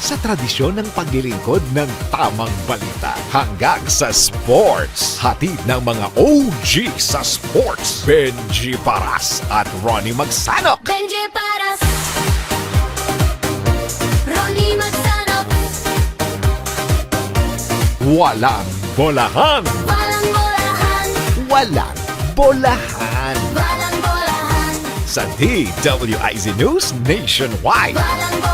sa tradisyon ng paglilingkod ng tamang balita hanggang sa sports. Hatid ng mga OG sa sports. Benji Paras at Ronnie Magsanok. Benji Paras, Ronnie Magsanok. Walang bolahan. Walang bolahan, Walang bolahan. walang bolahan, Sa DWIZ News Nationwide. walang bolahan.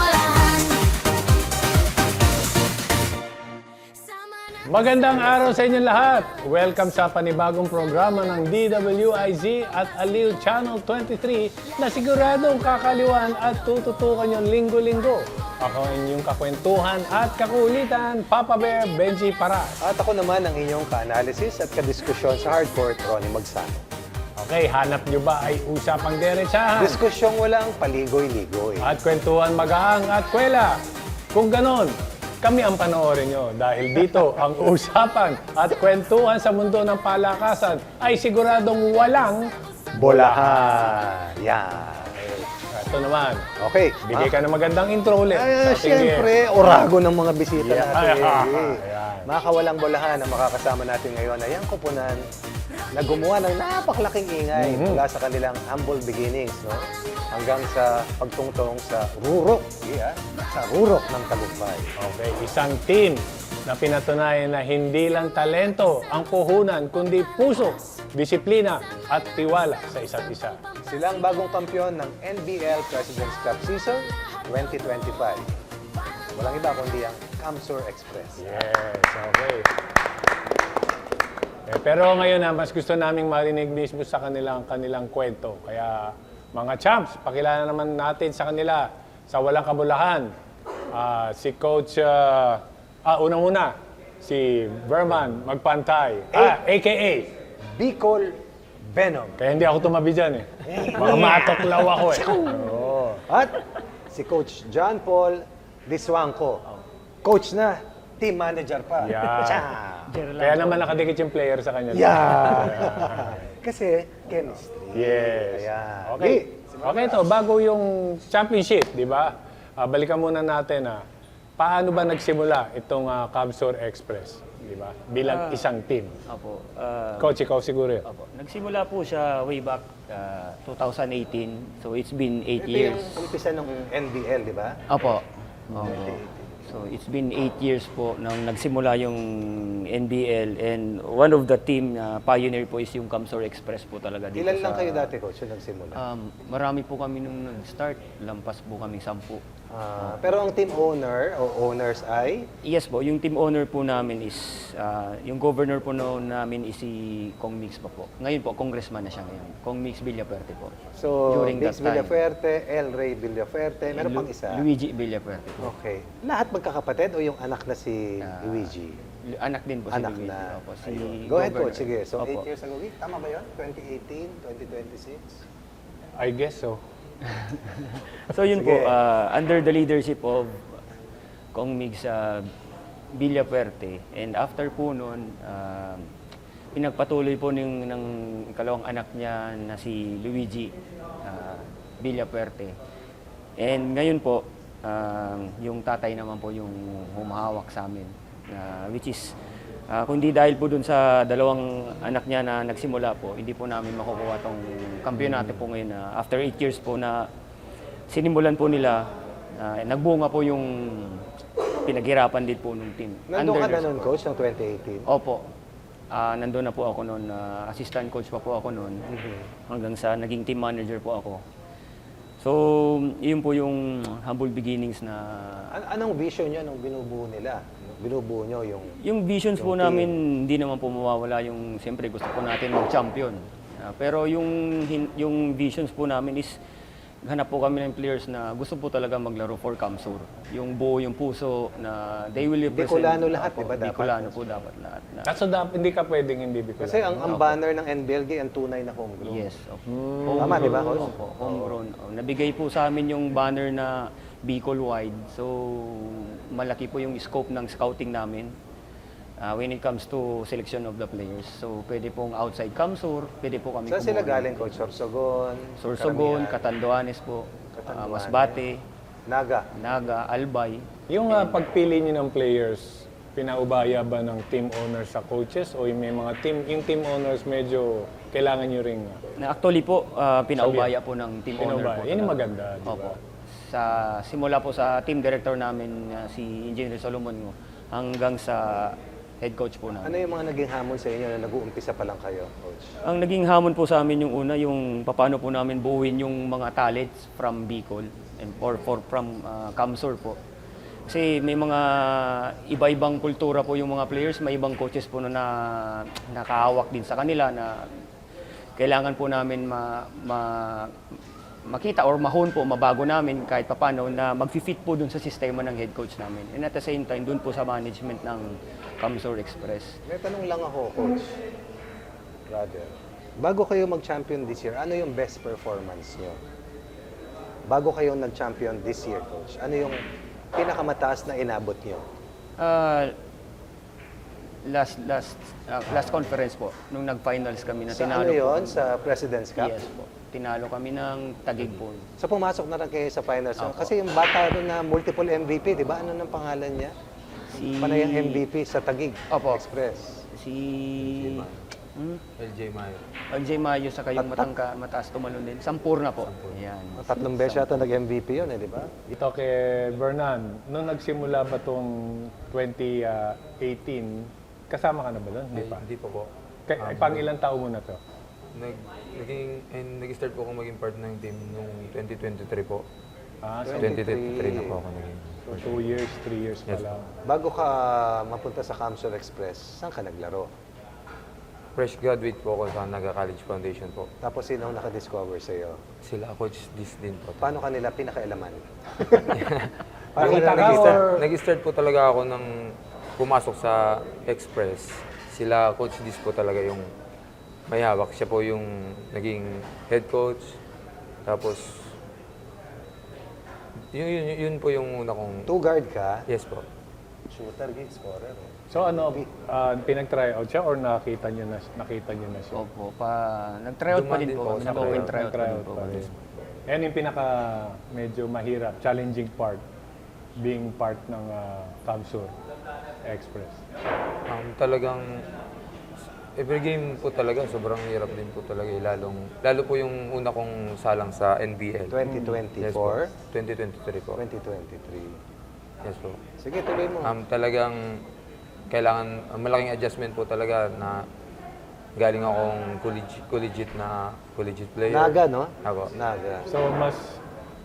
Magandang araw sa inyo lahat! Welcome sa panibagong programa ng DWIZ at Aliw Channel 23 na siguradong kakaliwan at tututukan nyo linggo-linggo. Ako ang inyong kakwentuhan at kakulitan, Papa Bear Benji Paras. At ako naman ang inyong ka-analysis at kadiskusyon sa hardcourt, Ronnie Magsanok. Okay, hanap nyo ba ay usapang derechahan? Diskusyong walang paligoy-ligoy. At kwentuhan magaang at kwela. Kung ganon, kami ang panoorin nyo dahil dito ang usapan at kwentuhan sa mundo ng palakasan ay siguradong walang Bolahan. Yan. Ito naman. Okay. Bigay ka ng magandang intro ulit. Ay, Sa sige. siyempre, orago ng mga bisita Yeah. natin. Ayan. Mga kawalang bolahan ang makakasama natin ngayon ay ang kupunan na gumawa ng napaklaking ingay mula sa kanilang humble beginnings, no? Hanggang sa pagtungtong sa rurok, sa rurok ng tagumpay. Okay, isang team na pinatunayan na hindi lang talento ang puhunan, kundi puso, disiplina at tiwala sa isa't isa. Silang bagong kampiyon ng NBL President's Cup Season 2025. Walang iba kundi ang Camsur Express. Yes, okay. Pero ngayon mas gusto naming marinig mismo sa kanilang kwento. Kaya mga champs, pakilala naman natin sa kanila sa walang kabulahan. Si Coach, unang-una, si Berman Magpantay, a.k.a. Bicol Venom. Kaya hindi ako tumabi dyan eh. Baka matoklaw ako eh. Oo. At si Coach John Paul Diswangco. Coach na, team manager pa. Yeah. Tsa! Kaya naman nakadikit yung player sa kanya. Yeah. Kasi chemistry. Yes. Ayan. Okay. Okay to, bago yung championship, di ba? Balikan muna natin paano ba nagsimula itong Camsur Express, di ba? Bilang isang team. Opo. Coach, ikaw siguro yun. Opo. Nagsimula po siya way back 2018. So it's been 8 Ito years. yung umpisa ng NBL, di ba? Opo. Opo. So it's been 8 years po nang nagsimula yung NBL, and one of the team na pioneer po is yung Camsur Express po talaga dito. Ilan lang sa- kayo dati, Coach, yung nagsimula? Marami po kami nung nag-start. Lampas po kami 10. Pero ang team owner o owners ay Yes po, yung team owner po namin is, yung governor po noon namin is si Kong Mix pa po. Ngayon po, congressman na siya ngayon. Kong Mix Villafuerte po. so During Mix that time. Villafuerte, El Rey Villafuerte, meron pang isa. Luigi Villafuerte po. Okay. Lahat magkakapatid o yung anak na si Luigi? Anak din po Anak si Luigi. na. Opo, si Ayun. Go ahead, Governor. Coach. Sige. So, Opo. 8 years ago. Tama ba yun? 2018, 2026? I guess so. So yun po, Sige. under the leadership of Kong Mig sa Villafuerte, and after po noon, pinagpatuloy po ng ikalawang anak niya na si Luigi Villafuerte. And ngayon po, yung tatay naman po yung humahawak sa amin, which is, kundi dahil po dun sa dalawang anak niya na nagsimula po, hindi po namin makukuha tong kampiyonato po ngayon na after 8 years po na sinimulan po nila, nagbunga po yung pinaghirapan din po ng team. Nandun ka Under na their nun, Coach, ng 2018? Opo. Nandun na po ako noon, assistant coach pa po ako noon, hanggang sa naging team manager po ako. So, yun po yung humble beginnings na... Anong vision nyo nung binubuo nila? Binubuo nyo yung... Yung visions po Yung namin, hindi naman po mawawala yung, siyempre gusto po natin mag-champion. Pero yung visions po namin is, hanap po kami ng players na gusto po talaga maglaro for Camsur. Yung buo, yung puso na they will represent. Bicolano lahat, di ba, dapat? Bicolano po dapat lahat. Kaso hindi ka pwedeng hindi Bicolano. Kasi ang banner ng NBLG, ang tunay na homegrown. Yes. Tama, di ba, Coach? Opo, homegrown. Nabigay po sa amin yung banner na Bicol wide. So, malaki po yung scope ng scouting namin when it comes to selection of the players. So, pwede pong outside Camsur, pwede po kami Saan sila kumuha ng- galing, Coach? Sorsogon? Sorsogon, Karamihan, Catanduanes po, Catanduanes. Masbate, Naga. Naga, Albay. Yung pagpili niyo ng players, pinaubaya ba ng team owners sa coaches o yung may mga yung team owners medyo kailangan niyo ring Actually po, pinaubaya po ng team owner pinaubaya? po. Yun yung talaga. maganda, di ba? Opo. Sa simula po sa team director namin, si Engineer Solomon, hanggang sa head coach po namin. Ano yung mga naging hamon sa inyo na nag-uumpisa pa lang kayo, Coach? Ang naging hamon po sa amin yung una, yung paano po namin buuin yung mga talents from Bicol or from Kamsur po. Kasi may mga iba-ibang kultura po yung mga players, may ibang coaches po na nakahawak din sa kanila na kailangan po namin makita or mahon po, mabago namin kahit papano na mag-fit po dun sa sistema ng head coach namin. And at the same time, dun po sa management ng Kamsur Express. May tanong lang ako, Coach. Brother, bago kayo mag-champion this year, ano yung best performance nyo? Bago kayo nag-champion this year, Coach, ano yung pinakamataas na inabot nyo? Last conference po, nung nag-finals kami na Sa tinalo ano po yon kami. Sa President's Cup? Yes po. Tinalo kami ng Taguig po. So pumasok na rin kayo sa finals. Opo. Kasi yung bata rin na multiple MVP, di ba? Ano nang pangalan niya? Si Panayang MVP sa Taguig Opo. Express. Si LJ Mayo. LJ Mayo sa kayong mataas tumalon din. Sampurna po. Ayan. Tatlong beses yata nag-MVP yun, di ba? Ito kay Vernan, nung nagsimula ba itong 2018, kasama ka na ba doon? Hindi pa. Hindi po po. Pang ilang taon mo na to? Nag-start po ako maging part ng team noong 2023 po. So 2023 na po ako naging. 2 years, 3 years pa Yes. lang. Bago ka mapunta sa Kamsur Express, saan ka naglaro? Fresh graduate po ako sa Naga College Foundation po. Tapos sino ang nakadiscover sa iyo? Sila Coach Dis din po. Paano kanila pinakailaman? Nakita ka or- Nag-start po talaga ako ng pumasok sa Express. Sila Coach Dis po talaga yung may hawak. Siya po yung naging head coach. Tapos, yun po yung una kong... Two guard ka, Yes po. shooter, gate scorer. So ano, pinag-try out siya or nakita niyo na siya? Opo. Nag-tryout pa din Dumaan din po po kami. sa Nag-open tryout. tryout pa din po. pa rin. Yan yung pinaka medyo mahirap, challenging part, being part ng Kamsur Express. Talagang every game po talaga sobrang hirap din po talaga lalo po yung una kong salang sa NBL. 2024, Yes po. 2023 po. 2023. Yes po. Sige, tuloy mo. Talagang kailangan malaking adjustment po talaga na galing akong collegiate player. Naga, no? Ako. Naga. So mas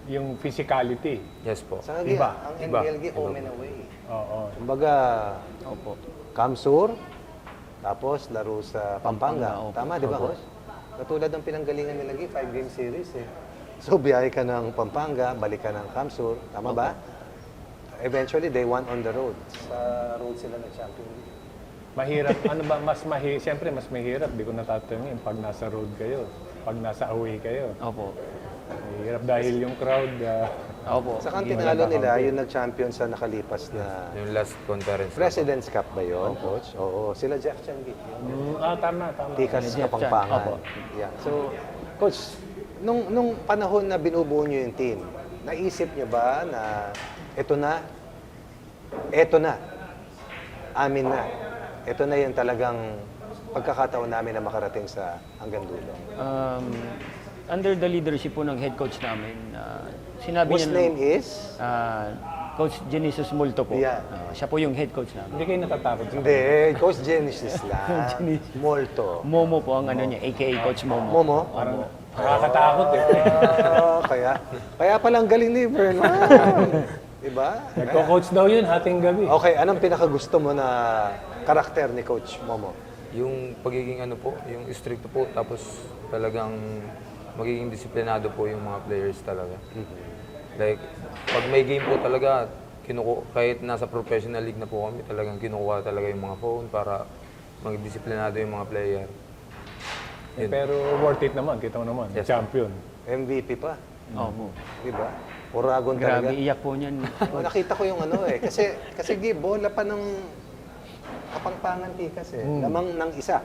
yung physicality. Yes po. Sa Iba. ang Iba. NBLG Iba home po. and away. Oo. Kumbaga, Opo. Kamsur, tapos laro sa Pampanga. Pampanga, opo. Tama, di ba, Opo. Coach? Katulad ng pinanggalingan nila, 5-game series eh. So, biyahe ka ng Pampanga, balik ka ng Kamsur. Tama ba? Eventually, they won on the road. Sa road sila ng champion league. Mahirap, ano ba, siyempre mas mahirap, di ko natatanungin, pag nasa road kayo, pag nasa away kayo. Opo. Mahirap dahil yung crowd, Opo. Sa ang Hindi tinalo maganda nila, compare. yung nag-champion sa nakalipas na Yung last conference. President's Cup ba yun, Coach? Oo, sila Jeff Changi. tama. Tikas Jeff Chan, Kapampangan. opo. Yeah. So, Coach, nung panahon na binubuo nyo yung team, naisip nyo ba na eto na, amin na. Ito na yung talagang pagkakataon namin na makarating sa hanggang dulo. Under the leadership po ng head coach namin, sinabi Whose niya name is? Coach Genesis Multo po. Yeah. Siya po yung head coach namin. Hindi kayo natatakot sa Hindi, Coach Genesis lang. Molto. Momo po ang ano niya, aka Coach Momo. Momo? Parang nakakatakot eh. Kaya palang galing ni Vernon. Diba? Nagko-coach daw yun, hating gabi. Okay, anong pinakagusto mo na karakter ni Coach Momo? Yung pagiging ano po, yung stricto po, tapos talagang magiging disiplinado po yung mga players talaga. Like, pag may game po talaga, kahit nasa professional league na po kami, talagang kinukuha talaga yung mga phone para maging disiplinado yung mga player. Yun. Pero worth it naman, kita mo naman, Yes. champion. MVP pa. Opo. Diba? Uragon talaga. Grabe, iyak po niyan. Nakita ko yung ano eh. Kasi bola pa ng Kapampangan Tikas eh. Lamang ng isa.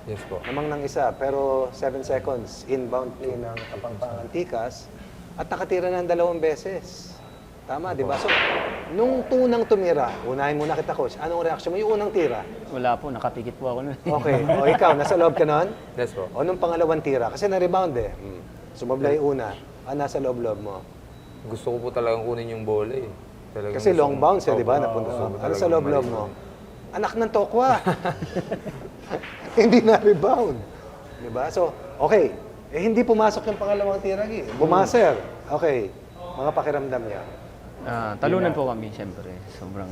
Yes po. Lamang ng isa. Pero 7 seconds inbound play ng Kapampangan Tikas at nakatira ng 2 beses. Tama, di ba? So, Nung tunang tumira, unahin muna kita, coach. Anong reaksyon mo? Yung unang tira. Wala po, nakapikit po ako nun. Okay. O ikaw, nasa loob ka nun? Yes po. O nung pangalawang tira, kasi na-rebound eh. Sumabla yung una. Nasa loob-loob mo. Gusto ko po talagang kunin yung bola eh. Talagang Kasi gusto long ko- bounce eh, Opo. di ba? Napunta Gusto ko ano talagang sa loob-loob mo? marin. Anak ng tokwa. Hindi na-rebound. Di ba? So, okay. Eh, hindi pumasok yung pangalawang tira. Bumaser. Okay. Mga pakiramdam niya. Talunan po kami, siyempre. Sobrang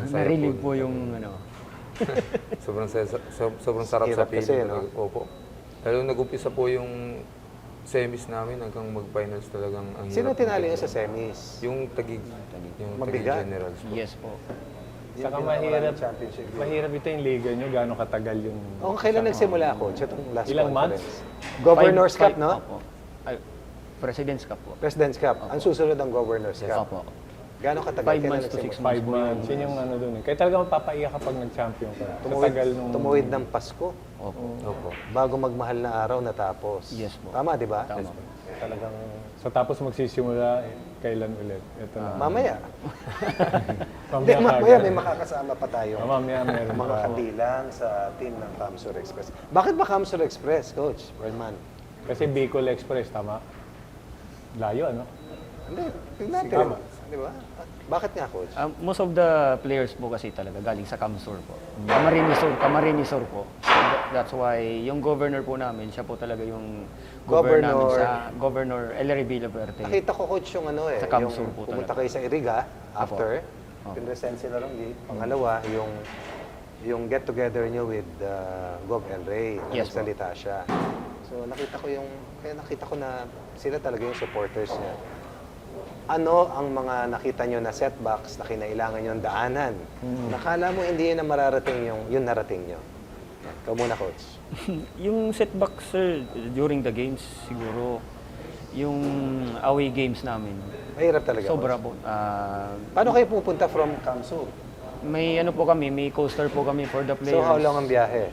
saya narilig po. po yung ano. Sobrang sarap sa Hirap kasi, feeling. no? Opo. Lalo nag-umpisa po yung semis namin hanggang mag-finals talagang ang Sino hirap. tinalo niya sa semis? Yung Tagig. Yung Mabigat. Tagig Generals po. Yes po. Saka Yung mahirap, championship. mahirap ito yung liga nyo, gaano katagal yung... O, kailan nagsimula ako? Itong last Ilang conference. months? Governor's Cup, Five- no? Opo. Ay, President's Cup po. President's Cup. Ang susunod ang Governor's Cup. Opo. Gaano katagal? 5 Kailan months to 6 nagsimula? months 5 po months. Yun yung ano dun eh. Kaya talaga mapapaiyak kapag nag-champion ka. Katagal nung... Tumuwid ng Pasko. Opo. Opo. Bago magmahal na araw natapos. Yes po. Tama, di ba? Tama. Talagang... So tapos magsisimula, kailan ulit? Ito na. Mamaya. Hindi, mamaya may makakasama pa tayo. Mamaya meron Mga pa. kandilang sa team ng Camsur Express. Bakit ba Camsur Express, Coach Berman? Kasi Bicol Express, tama? Layo, ano? Hindi, tignan natin. Di ba? Bakit nga, Coach? Most of the players po kasi talaga galing sa Camsur po. Camarinesor po. That's why yung governor po namin, siya po talaga yung governor namin Governor. sa Governor Ellery Villaverde. Nakita ko, Coach, yung ano eh. Sa Camsur yung po pumunta talaga. kayo sa Iriga after. Opo. Pinresent sila lang Pangalawa, yung get-together nyo with Gov. El Rey. Yes, po. Nagsalita siya. So, nakita ko na sila talaga yung supporters niya. Ano ang mga nakita nyo na setbacks na kinailangan nyo daanan? Nakala mo hindi yun na mararating yung narating nyo. Ikaw muna, Coach. Yung setback, sir, during the games, siguro, yung away games namin, Mahirap talaga, sobra Coach. po. Paano kayo pupunta from Camsur? May ano po kami, may coaster po kami for the players. So, how long ang biyahe?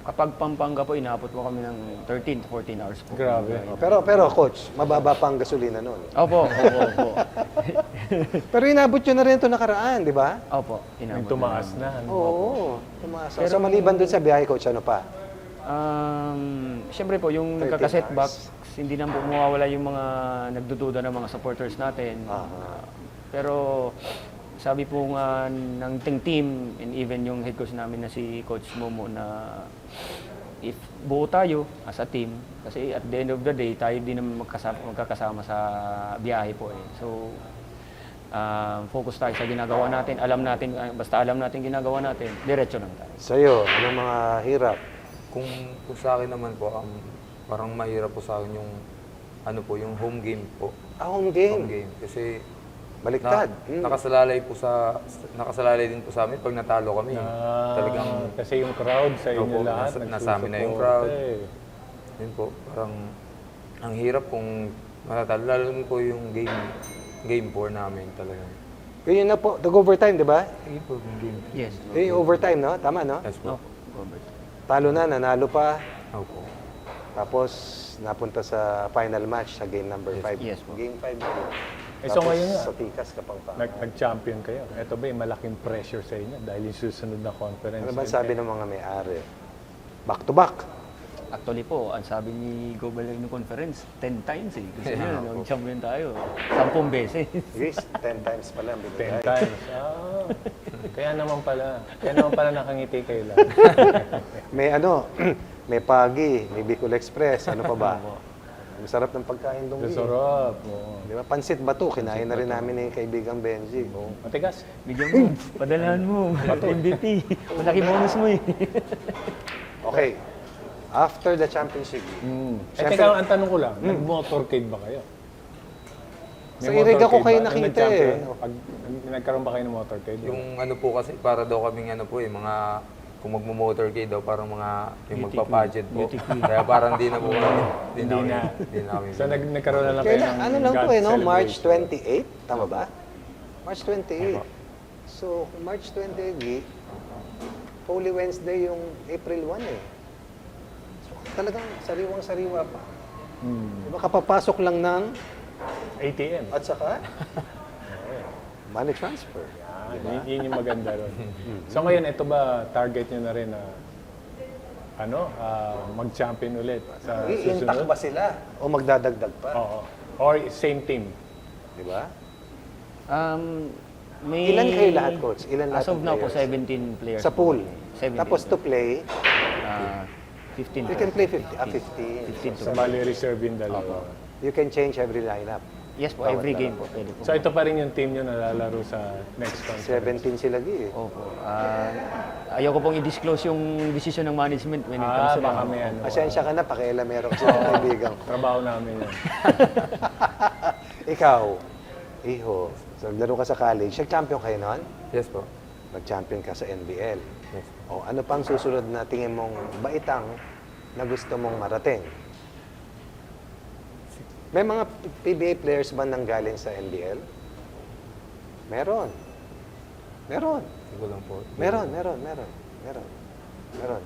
Kapag Pampanga po, inaabot po kami ng 13 to 14 hours po. Grabe. Pero, Coach, mababa pa ang gasolina nun. Opo, opo. Pero inabot nyo na rin ito nakaraan, di ba? Opo, May inaabot tumaas na. Ano? Oo. Tumaas. So, maliban dun sa biyahe, Coach, ano pa? Siyempre po, 13 yung nagkakasetback, hindi na po mawawala yung mga nagdududa ng mga supporters natin. Pero sabi po nga ng team and even yung head coach namin na si Coach Momo na if buo tayo as a team, kasi at the end of the day, tayo din naman magkakasama sa biyahe po eh. So, focus tayo sa ginagawa natin. Basta alam natin ginagawa natin, diretso lang tayo. Sa'yo, anong mga hirap? Kung sa akin naman po, parang mahirap po sa akin yung ano po, yung home game po. Home Home game. game. Kasi Baliktad. nakasalalay din po sa amin pag natalo kami. Talagang Kasi yung crowd sa inyo Opo, lahat, nasa amin na yung nagsusuporta crowd. eh. yun po, parang ang hirap kung matatalo. Lalo na po yung game 4 namin talaga. Yun na po, nag-overtime, di ba? Sige po, yung game. Yes. Yung overtime, no? Tama, no? Yes po. Robert. Talo na, nanalo pa. Opo. Tapos, napunta sa final match sa game number 5. Yes po. Game 5. So ngayon nga, sa Tikas, Kapampangan. nag-champion kayo. Ito ba yung malaking pressure sa inyo dahil yung susunod na conference? Ano ba sabi ng mga may-ari? Back to back. Actually po, ang sabi ni Go Balag no conference, 10 times eh. Kasi Yeah, yun, opo. champion tayo. 10 beses. Yes, 10 times pa lang 10 binigay. times. Kaya naman pala nakangiti kayo lang. May ano, may Pagi, may Bicol Express, ano pa ba? Ang sarap ng pagkain doon. Sarap. Oo. Di ba? Pansit Bato, kinain na rin namin ni kaibigang Benji. Matigas. Bigyan mo, padalahan mo. MVP. Malaki bonus mo eh. Okay. After the championship, Siyempre- Teka, ang tanong ko lang, nag-motorcade ba kayo? May Sa Iriga ko motorcade kayo ba? Nung nakita nag-champion? eh. Pag nagkaroon ba kayo ng motorcade? Yung ano po kasi, para daw kaming ano po eh, mga kung magmo-motorcade daw, parang mga yung Beauty magpa-budget po. Beauty queen. Kaya parang di na po kami. Di Hindi na. Di na kami. So nagkaroon na lang kayo kailan, ng ano lang God po eh, no? March celebration. 28, tama ba? March 28. So, March 28, Holy Wednesday yung April 1 eh. So, talagang sariwang-sariwa pa. Diba kapapasok lang ng, ATM. at saka, money transfer. Yun yung maganda ron. So ngayon, ito ba target nyo na rin na mag-champion ulit sa I-intact susunod? ba sila? O magdadagdag pa? Oo. Or same team? Di ba? May, Ilan kayo lahat, coach? Ilan lahat As of ng now po, players? 17 players. Sa pool. 17 Tapos to play, 15 you po. can play 15. 15 to Sa bali reserve yung dalawa. You can change every lineup. Yes po, every game po. Pwede po. So ito pa rin yung team nyo na lalaro sa next conference? 17 sila gi. Opo. Ayaw ko pong i-disclose yung decision ng management when it comes to Baka that. may ano. Pasensya ka na, pakialamero ko sa kaibigan ko. Trabaho namin yun. Ikaw, Iho, so naglaro ka sa college, nag-champion kayo noon? Yes po. Nag-champion ka sa NBL. Yes. O ano pang susunod na tingin mong baitang na gusto mong marating? May mga PBA players ba nanggaling sa NBL? Meron. Meron. Hindi ko lang po. Meron.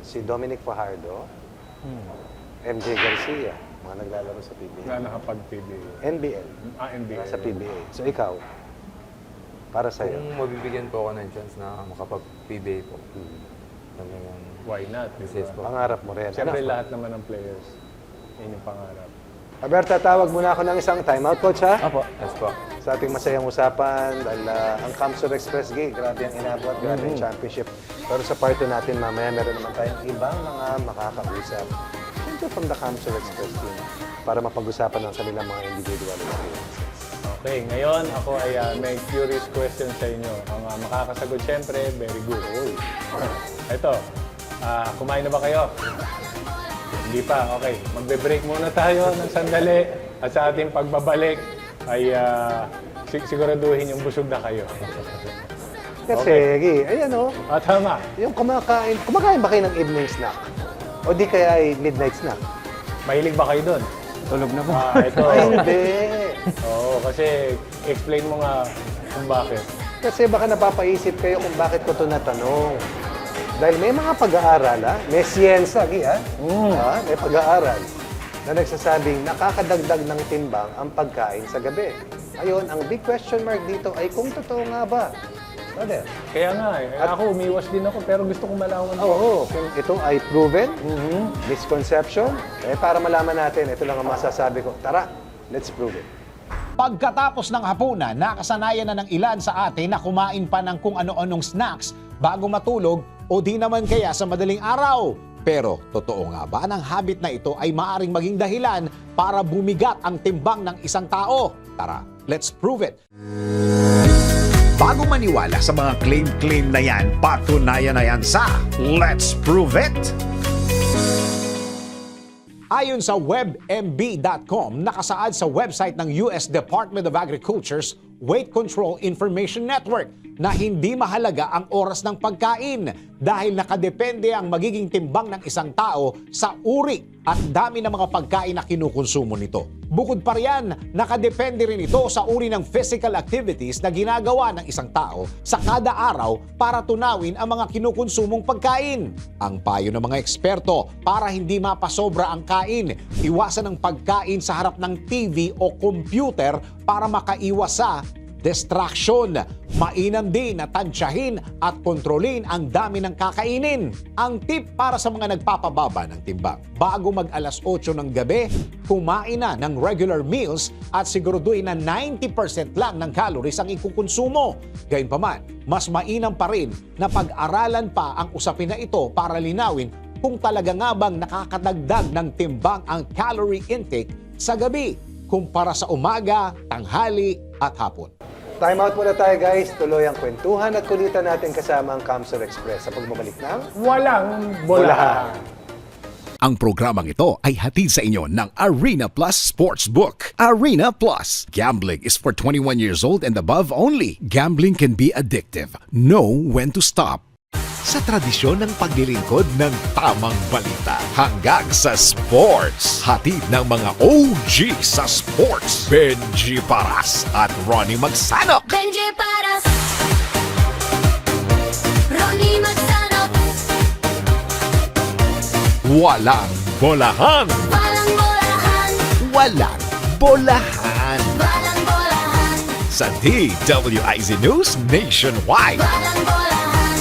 Si Dominic Fajardo, MJ Garcia, mga naglalaro sa PBA. Na nakapag-PBA. NBL, NBA. nasa PBA. So ikaw, para sa'yo. Kung mabibigyan po ako ng chance na makapag-PBA po. Talagang Why not? yes po. Pangarap mo rin. Siyempre Ano? lahat naman ng players. Yun yung pangarap. Alberta, tawag muna ako ng isang timeout, coach, ha? Opo. Yes po. Sa ating masayang usapan, dahil ang Kamsur Express Gig, grabe ang inabot, grabe ang championship. Pero sa part 2 natin, mamaya meron naman tayong ibang mga makakausap. Siyempre from the Kamsur Express team, para mapag-usapan ng kanilang mga individual experiences. Okay, ngayon ako ay may curious question sa inyo. Ang makakasagot siyempre, very good. Ito, kumain na ba kayo? Hindi pa, okay. Magbe-break muna tayo ng sandali at sa ating pagbabalik ay siguraduhin yung busog na kayo. Kasi, Gi, ayan o, Tama. yung kumakain ba kayo ng evening snack? O di kaya ay midnight snack? Mahilig ba kayo doon? Tulog na po. Ito. Ay, hindi. Oo, kasi explain mo nga kung bakit. Kasi baka napapaisip kayo kung bakit ko ito natanong. Dahil may mga pag-aaral, may siyensa, Gi, may pag-aaral na nagsasabing nakakadagdag ng timbang ang pagkain sa gabi. Ayun, ang big question mark dito ay kung totoo nga ba. Brother, Kaya nga ako umiwas din ako pero gusto kong malaman. oo, kung ito ay proven, misconception, para malaman natin, ito lang ang masasabi ko. Tara, let's prove it. Pagkatapos ng hapunan, nakasanayan na ng ilan sa atin na kumain pa ng kung ano-anong snacks bago matulog o di naman kaya sa madaling araw. Pero totoo nga ba ng habit na ito ay maaring maging dahilan para bumigat ang timbang ng isang tao? Tara, let's prove it. Bago maniwala sa mga claim-claim na yan, patunayan na yan sa Let's Prove It! Ayon sa WebMB.com, nakasaad sa website ng US Department of Agriculture's Weight Control Information Network na hindi mahalaga ang oras ng pagkain dahil nakadepende ang magiging timbang ng isang tao sa uri at dami ng mga pagkain na kinukonsumo nito. Bukod pa riyan, nakadepende rin ito sa uri ng physical activities na ginagawa ng isang tao sa kada araw para tunawin ang mga kinukonsumong pagkain. Ang payo ng mga eksperto para hindi mapasobra ang kain, iwasan ang pagkain sa harap ng TV o computer para makaiwas sa distraction. Mainam din na tansyahin at kontrolin ang dami ng kakainin. Ang tip para sa mga nagpapababa ng timbang. Bago mag alas 8 ng gabi, kumain na ng regular meals at siguraduhin na 90% lang ng calories ang ikukonsumo. Gayunpaman, mas mainam pa rin na pag-aralan pa ang usapin na ito para linawin kung talaga nga bang nakakadagdag ng timbang ang calorie intake sa gabi kumpara sa umaga, tanghali at hapon. Time out muna tayo, guys. Tuloy ang kwentuhan at kulitan natin kasama ang Kamsur Express sa pagbabalik ng Walang bolahan. Ang programang ito ay hatid sa inyo ng Arena Plus Sportsbook. Arena Plus. Gambling is for 21 years old and above only. Gambling can be addictive. Know when to stop. Sa tradisyon ng paglilingkod ng tamang balita hanggang sa sports. Hatid ng mga OG sa sports. Benji Paras at Ronnie Magsanok. Benji Paras, Ronnie Magsanok, Walang bolahan. walang bolahan, Walang bolahan. walang bolahan. sa DWIZ News Nationwide. Walang bolahan.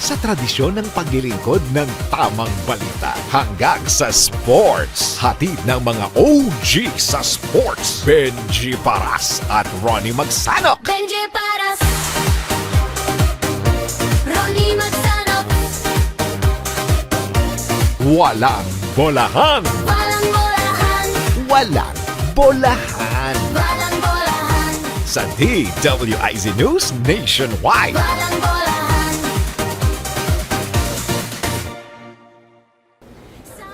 Sa tradisyon ng paglilingkod ng tamang balita hanggang sa sports. Hatid ng mga OG sa sports. Benji Paras at Ronnie Magsanok. Benji Paras. Ronnie Magsanok. Walang bolahan. Walang bolahan. Walang bolahan. Walang bolahan. Sa DWIZ News Nationwide. Walang bolahan.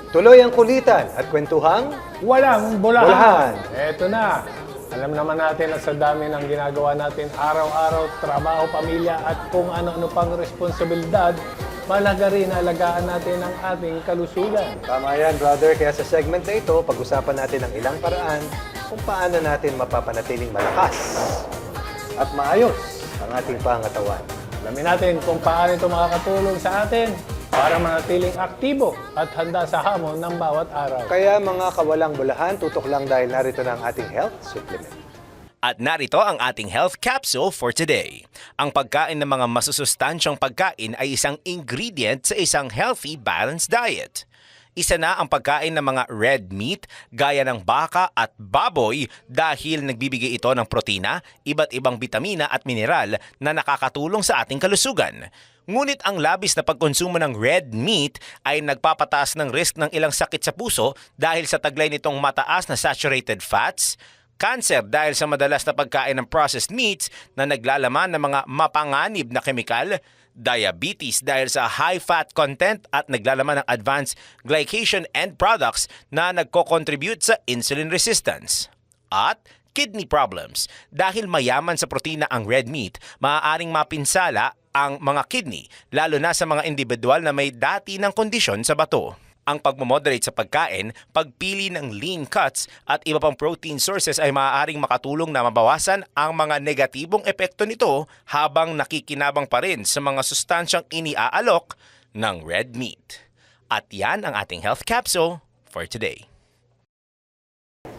Tuloy ang kulitan at kwentuhang Walang Bolahan. bolahan. Eto na. Alam naman natin na sa dami ng ginagawa natin araw-araw, trabaho, pamilya at kung ano-ano pang responsibilidad, malaga rin na alagaan natin ang ating kalusugan. Tama yan, brother. Kaya sa segment na ito, pag-usapan natin ang ilang paraan kung paano natin mapapanatiling malakas at maayos ang ating pangatawan. Alamin natin kung paano ito makakatulong sa atin para manatiling aktibo at handa sa hamon ng bawat araw. Kaya mga kawalang bulahan, tutok lang dahil narito na ang ating health supplement. At narito ang ating health capsule for today. Ang pagkain ng mga masusustansyang pagkain ay isang ingredient sa isang healthy, balanced diet. Isa na ang pagkain ng mga red meat gaya ng baka at baboy dahil nagbibigay ito ng protina, iba't ibang bitamina at mineral na nakakatulong sa ating kalusugan. Ngunit ang labis na pagkonsumo ng red meat ay nagpapataas ng risk ng ilang sakit sa puso dahil sa taglay nitong mataas na saturated fats, cancer dahil sa madalas na pagkain ng processed meats na naglalaman ng mga mapanganib na kemikal, diabetes dahil sa high fat content at naglalaman ng advanced glycation end products na nagko-contribute sa insulin resistance. At kidney problems dahil mayaman sa protina ang red meat, maaaring mapinsala ang mga kidney, lalo na sa mga individual na may dati ng kondisyon sa bato. Ang pagmomoderate sa pagkain, pagpili ng lean cuts at iba pang protein sources ay maaaring makatulong na mabawasan ang mga negatibong epekto nito habang nakikinabang pa rin sa mga sustansyang iniaalok ng red meat. At yan ang ating health capsule for today.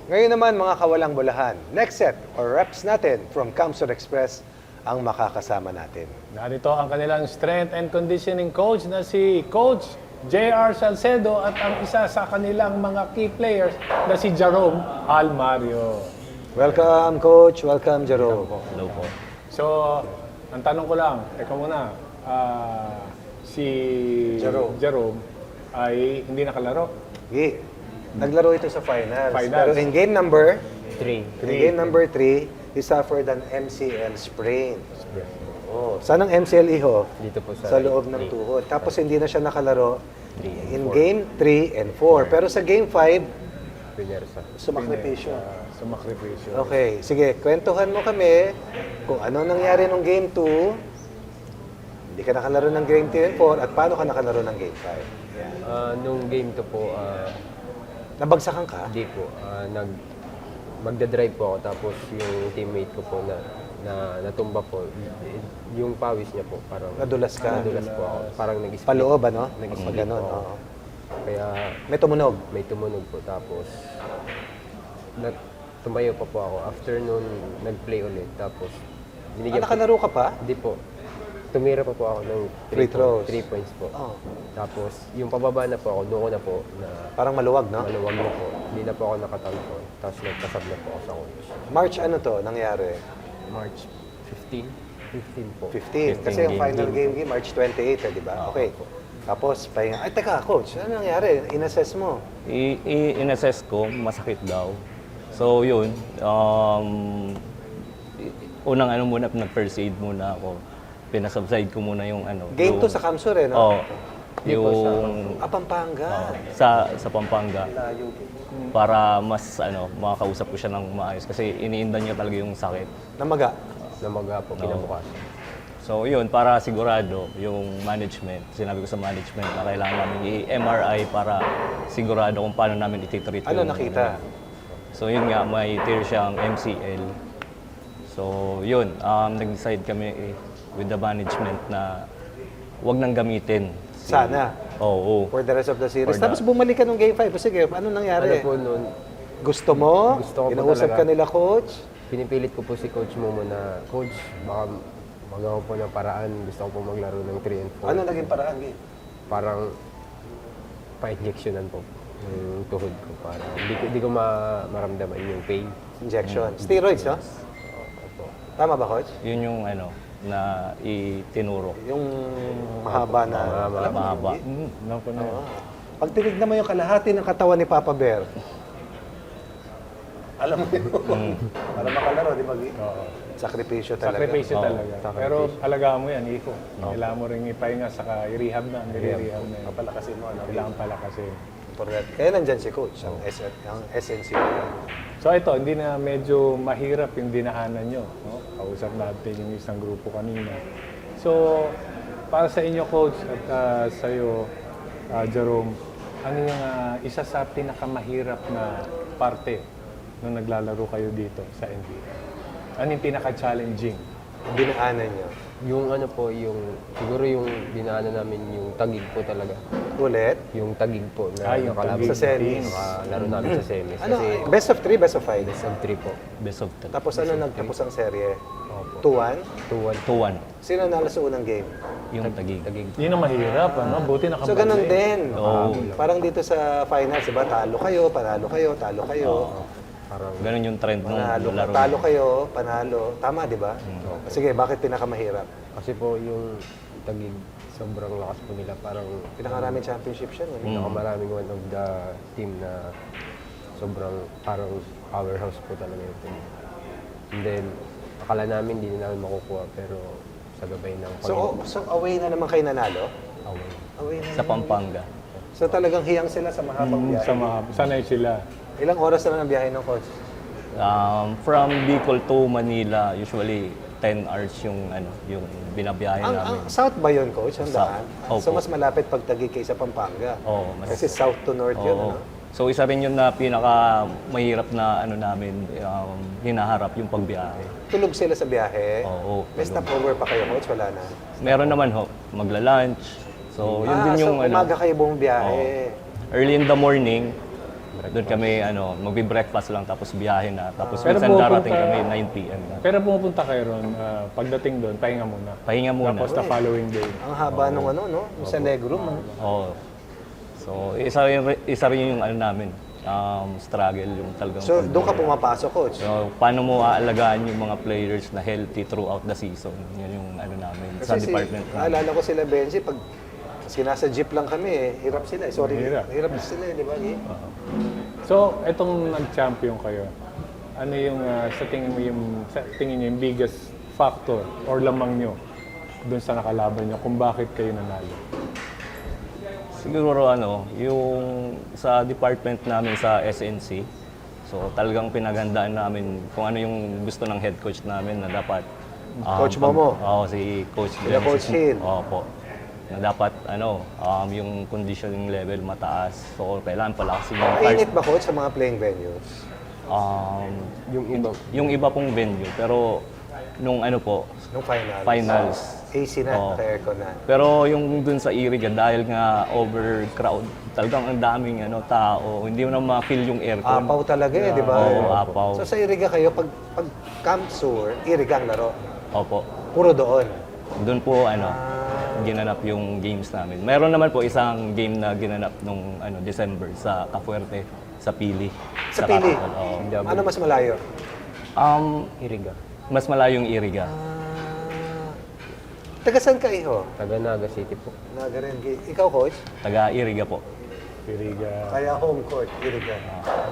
Ngayon naman mga kawalang bulahan, next set or reps natin from Kamsur Express ang makakasama natin. Narito ang kanilang strength and conditioning coach na si Coach J.R. Salcedo at ang isa sa kanilang mga key players na si Jerome Almario. Welcome, Coach. Welcome, Jerome. Hello po. So, ang tanong ko lang, ikaw muna, si Jerome. ay hindi nakalaro. Sige. Naglaro ito sa finals. Finals. Pero in game number 3. In game number 3, he suffered an MCL sprain. Oh, saan ang MCL, iho? Dito po Sa loob ng tuhod. Tapos hindi na siya nakalaro in game 3 and 4. Pero sa game 5, sumakripisyo. Sumakripisyo. Okay, sige, kwentuhan mo kami kung ano nangyari nung game 2, hindi ka nakalaro ng game 3 and 4, at paano ka nakalaro ng game 5. Nung game to po, Nabagsakan ka? hindi po. Magdadrive po ako tapos yung teammate ko po na natumba po, yung pawis niya po parang Nadulas ka? Nadulas po ako. Parang nag-split. Paloob, ano? Nag-split Pag ganun, po ako. oo. Kaya May tumunog. may tumunog po tapos tumayo pa po ako. After nun, nag-play ulit. Tapos binigyan po. Nakalaro ka pa? Hindi po. Tumira pa po ako ng Free throws. 3 points po. Oh. Tapos yung pababa na po ako, doon ko na po na Parang maluwag, no? maluwag na po. Hindi na po ako nakatampo. Tapos nagkasab na po ako sa coach. March ano to nangyari? March 15? 15 po. 15. Kasi yung final game, March 28, di ba? Okay. Tapos, pahinga. Ay, teka, coach, ano nangyari? In-assess mo? In-assess ko, masakit daw. So, yun. Unang ano muna, nag-first aid muna ako. Pinasubside ko muna yung ano. Game yung, 2 sa Kamsur, eh, no? Oo. Yung Pampanga. sa Pampanga. Para mas makakausap ko siya ng maayos. Kasi iniindan niya talaga yung sakit. Namaga. Namaga po kinabukasan. So yun, para sigurado yung management, sinabi ko sa management na kailangan namin i-MRI para sigurado kung paano namin ititreat Ano yung nakita? So yun nga, may tear siyang MCL. So yun, nag-decide kami with the management na wag nang gamitin. Sana. Oo. For the rest of the series. For the- Tapos bumalik ka nung game 5. Sige, ano nangyari? Ano po noon, Gusto mo? Gusto ko po Inausap talaga. ka nila, coach? Pinipilit ko po si Coach Momo na, Coach, baka magawa po ng paraan. Gusto ko po maglaro ng 3 and 4. Ano naging paraan, Gil? Parang pa-injectionan po yung tuhod ko. Para hindi ko maramdaman yung pain. Injection. Steroids, no? Tama ba, coach? Yun yung ano, na itinuro. Yung mahaba na... Alam mo, Mahaba. Gil? Naku na. Pag tinignan mo yung kalahati ng katawan ni Papa Bear, alam mo yun. Para makalaro, di ba, Gil? Sakripisyo talaga. Sakripisyo Oo, talaga. Pero alagaan mo yan, Iko. Kailangan mo rin ipahinga, saka i-rehab na. Nire-rehab na yun. Palakasin mo, ano? Kailangan palakasin. Importante. Kaya nandyan si coach, ang SNC. So ito, hindi na medyo mahirap yung dinaanan nyo. No? Kausap natin yung isang grupo kanina. So, para sa inyo, Coach, at sa iyo, Jerome, ano yung isa sa pinakamahirap na parte nung naglalaro kayo dito sa NBA? Ano yung pinaka-challenging? Dinaanan niyo. Yung ano po, siguro yung dinaanan namin yung tagig po talaga. Ulit. Yung tagig po na Yung nakalaban tagig. Sa semis. nakalaro namin sa semis. Ano, Kasi best of 3, best of 5? best of 3 po. Best of 3. Tapos ano nagtapos ang serye? 2-1? 2-1. 2-1. Sino nalo sa unang game? Yung tagig. Yun ang mahirap, ano? Buti So ganun din. Oo. Parang dito sa finals, diba? Talo kayo, panalo kayo, talo kayo. Ganun yung trend nung Panalo, laro. talo kayo, panalo. Tama, di ba? Sige, bakit pinakamahirap? Kasi po yung tagig, sobrang lakas po nila. Parang Pinakaraming championship siya. No? pinakamaraming one of the team na sobrang parang powerhouse po talaga yung team. And then, akala namin hindi namin makukuha pero sa gabay ng So away na naman kayo nanalo? away. Away na Sa naman. Pampanga. So talagang hiyang sila sa mahabang biyahe. Sa mga, sanay sila. Ilang oras na lang ang biyahe ng coach? From Bicol to Manila, usually 10 hours yung yung binabiyahe Ang namin. south ba yun, coach? Ang South. daan? Opo. So mas malapit pag Taguig kaysa Pampanga. Oo, mas- Kasi south to north yun, Oo. ano? So isa rin yun na pinaka mahirap na namin hinaharap yung pagbiyahe. Tulog sila sa biyahe. Oo, May tulog. stopover pa kayo, coach? Wala na. Meron naman ho, magla-lunch. So yun din yung so umaga kayo buong biyahe. early in the morning, doon kami magbi-breakfast lang tapos biyahe na. Tapos Pero minsan darating pupunta- kami 9 p.m. na. Pero pumupunta kayo ron, pagdating doon, pahinga muna. Pahinga muna. Tapos the following day. Ang haba nung ano, no? Yung sa Negro. Oo. So isa rin yung namin, struggle yung talagang. So doon ka pumapasok, coach. So, paano mo aalagaan yung mga players na healthy throughout the season? Yun yung namin sa Kasi department namin. naalala ko sila, Benji, pag sinasa jeep lang kami, hirap sila. Sorry, Hirap. hirap sila, di ba? Gi? So, etong nag-champion kayo, ano yung sa tingin mo yung biggest factor or lamang nyo doon sa nakalaban nyo kung bakit kayo nanalo? Siguro yung sa department namin sa SNC, so talagang pinaghandaan namin kung ano yung gusto ng head coach namin na dapat Coach Momo? Oo, si Coach Sila Coach Hill? Opo. Na dapat yung conditioning level mataas. So kailangan palakasin yung Mainit ba, coach, sa mga playing venues? yung iba pong venue, pero nung Nung finals? finals. AC na, Oo. naka-aircon na. Pero yung dun sa Iriga, dahil nga overcrowd, talagang ang daming tao, hindi mo na ma-feel yung aircon. Apaw talaga eh, di ba? Oo, apaw. So sa Iriga kayo, pag Camp Sur, Iriga ang laro. Opo. Puro doon. Doon po ginanap yung games namin. Meron naman po isang game na ginanap nung December sa Cafuerte, sa Pili. Sa Pili? Oo. Ano mas malayo? Iriga. Mas malayo yung Iriga. Taga saan ka, iho? Taga Naga City po. Naga rin. Ikaw, coach? Taga Iriga po. Piriga. Kaya home court, Iriga.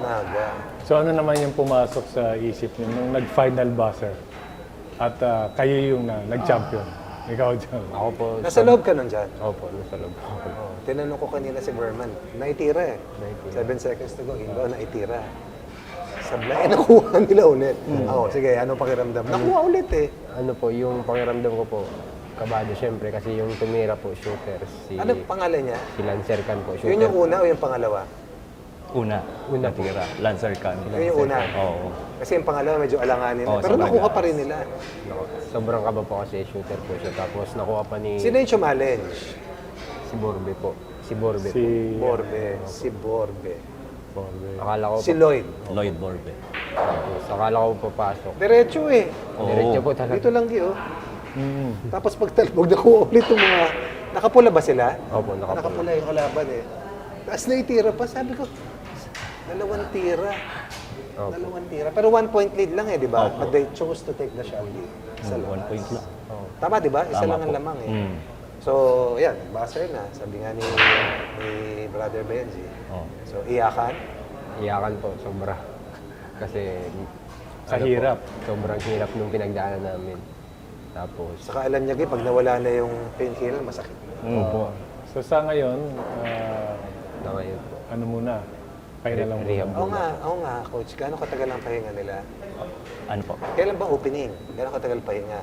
Naga. So, ano naman yung pumasok sa isip nyo nung nag-final buzzer at kayo yung nag-champion? Ikaw dyan. Ako po, Nasa loob ka nun dyan? Opo, nasa loob ako. Oh, tinanong ko kanina si Berman, naitira eh. Naitira. 7 seconds to go, Indo, naitira. Sablay, nakuha nila ulit. Oo, sige, ano pakiramdam? Nakuha ulit eh. Ano po, yung pakiramdam ko po, kabado syempre kasi yung tumira po, shooter, Ano pangalan niya? si Lancer Can po, shooter. Yun yung una o yung pangalawa? Una po. natira. Lancer Can. Yun yung una. Oo. Kasi yung pangalawa medyo alanganin na. Oo, Pero sabagay. nakuha pa rin nila. Sobrang kaba po kasi shooter po siya. Tapos nakuha pa ni Sino yung challenge? si Borbe po. Si Borbe Si, po. Borbe. Si Borbe. Borbe. Akala ko Si Lloyd. Lloyd Borbe. Tapos akala ko papasok. Diretso eh. Oo. Diretso po talaga. Dito lang, Gio. Tapos pag talbog, nakuha ulit yung mga... Nakapula ba sila? Opo, nakapula. Nakapula yung kalaban eh. Tapos naitira pa. Sabi ko, 2 tira. Opo. 2 tira. Pero 1 point lead lang eh, di ba? Opo. But they chose to take the shot lead. Isa lang. 1 point lang. Tama, di ba? Isa Tama lang ang po. lamang eh. Mm. So, yan. Buzzer na. Sabi nga ni Brother Benji. Oh. So, iyakan. Iyakan po, sobra. Kasi... Sa ano po, hirap. sobrang hirap nung pinagdaanan namin. Tapos... Saka alam niya, pag nawala na yung painkiller, masakit. Opo. So sa ngayon, Na ngayon po. ano muna? Pahinga lang muna. Rehab. Oo nga, Coach. Gaano katagal ang pahinga nila? Ano po? Kailan ba opening? Gaano katagal pahinga?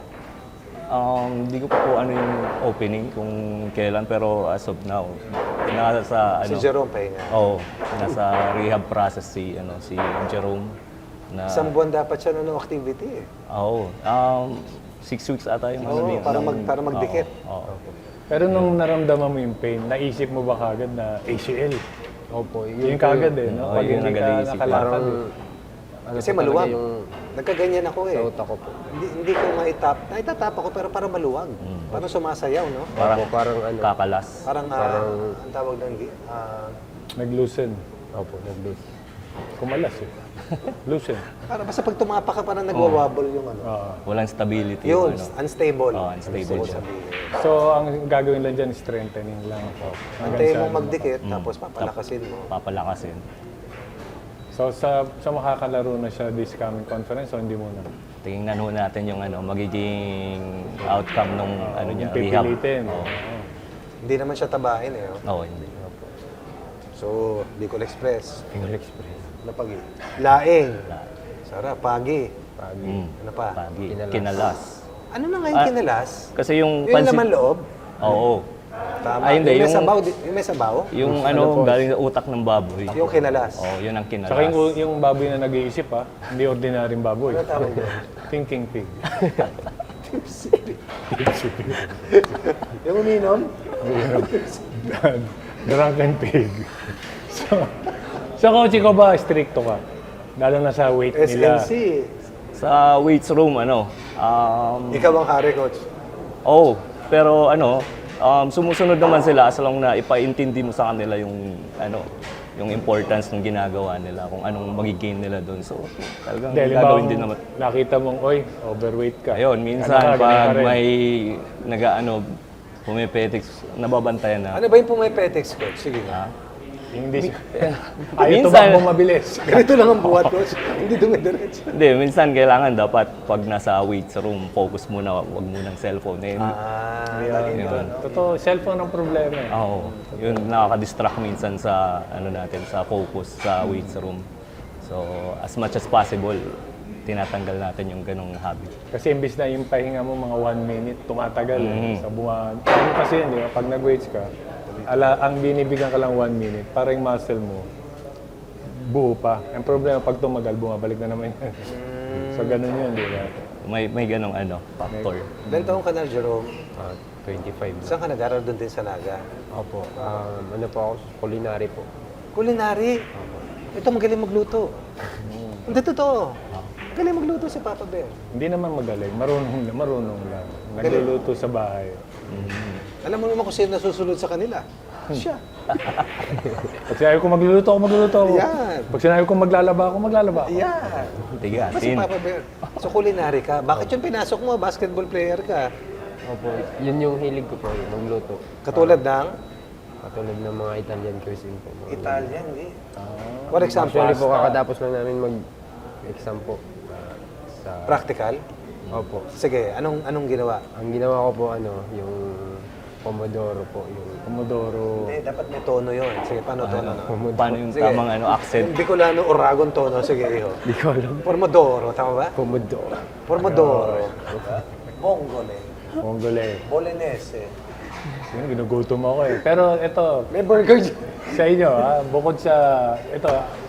Di ko pa po ano yung opening kung kailan, pero as of now, nasa Si ano, Jerome pahinga. Oo, nasa rehab process si Jerome. Na, Isang buwan dapat siya ng activity eh. Oo, 6 weeks ata yung Oo, para magdikit. Oo. Pero nung naramdaman mo yung pain, naisip mo ba kagad na ACL? Opo, Yung kagad eh, no? Oo, Pag yun hindi agad ka naisip ko. nakalakad Parang... eh. Ano Kasi po talaga maluwag. Yung Nagkaganyan ako eh. sa utak ko po. Hindi ko maitap. Naitatap ako pero para maluwag. Parang sumasayaw, no? Parang ano... kakalas. Parang, ang tawag ng Nag-loosen. Opo, nag-lose. Kumalas eh. Loosen. para basta pag tumapa ka parang nagwawabble yung ano. Walang stability. Yun, ano. unstable. Oo, unstable Gusto ko siya. sabihin. So, ang gagawin lang dyan, strengthening lang. Antayin mong magdikit, tapos papalakasin mo. Papalakasin. So, sa makakalaro na siya this coming conference o hindi muna? Tingnan ho natin yung magiging outcome nung niya, Yung rehab. pipilitin. Oo, Hindi naman siya tabahin eh. Oh. hindi. So, Bicol Express. Bicol Express. Ano pagi? Laing. Sarap, pagi. Mm. Ano pa? Pagi. Kinalas. Kinalas. Ano na nga yung kinalas? Kasi yung Yung laman loob? Oo. Tama. Ay, hindi, Yung may yung- sabaw, yung may sabaw? Yung galing sa utak ng baboy. Yung kinalas. Oo, yun ang kinalas. Saka yung baboy na nag-iisip ha, hindi ordinaryong baboy. Ano tawag doon? Thinking pig. Yung uminom? Drunken pig. So coach, ikaw ba stricto ka? Lalo na sa weight nila. SNC. Sa weights room, Ikaw ang hari, coach. pero sumusunod naman sila as long na ipaintindi mo sa kanila yung importance ng ginagawa nila, kung anong magigain nila doon. So, talagang Dahil gagawin din naman. nakita mong, oy, overweight ka. Ayun, minsan Ano ka, ganun ka pag rin. may pumipetics, nababantayan na. Ano ba yung pumipetex, coach? Sige nga. Hindi siya. Ayaw Minsan- tumakbo mabilis. Ganito lang ang buhat, coach. Hindi dumidiretso. Hindi, minsan kailangan dapat pag nasa weights room, focus muna, wag munang cellphone. Lagi Yun. Totoo, cellphone ang problema eh. Oo, yun nakaka-distract minsan sa sa focus sa weights room. So, as much as possible, tinatanggal natin yung ganong habit. Kasi imbis na yung pahinga mo mga 1 minute, tumatagal sa buwan. Ano kasi yun, di ba? Pag nag-weights ka, ang binibigyan ka lang 1 minute, para yung muscle mo, buo pa. Ang problema, pag tumagal, bumabalik na naman yun. So, ganun yun, di ba? May ganong factor. Ilan taong ka na, Jerome? 25. Saan ka nag-aral doon din sa Naga? Opo. Ano po ako? Culinary po. Culinary. Ito, magaling magluto. Hindi totoo. Magaling magluto si Papa Bear. Hindi naman magaling, marunong lang. Nagluluto sa bahay. Alam mo naman kung sino nasusunod sa kanila. Siya. Pag sinabi ko magluluto ako. Yan. Pag sinabi ko maglalaba ako. Yan. Tiga, Ba si Papa Bear? So, culinary ka. Bakit yung pinasok mo? Basketball player ka. Opo. Yun yung hilig ko po, magluto. Katulad ng Katulad ng mga Italian cuisine po. Mga Italian, eh. For example, Actually po, kakatapos lang namin mag-exam po. Sa... practical. Opo. Sige, anong ginawa? Ang ginawa ko po, yung Pomodoro po. Yung Pomodoro. Hindi, dapat may tono yun. Sige, paano tono na? paano yung Sige. tamang accent? Yung Bicolano Oragon tono. Sige, iho. Di ko alam. Pomodoro, tama ba? Pomodoro. Pomodoro. Bongole. Mongole. Bolognese. Yun, ginugutom ako eh. Pero ito, May burger dyan. sa inyo,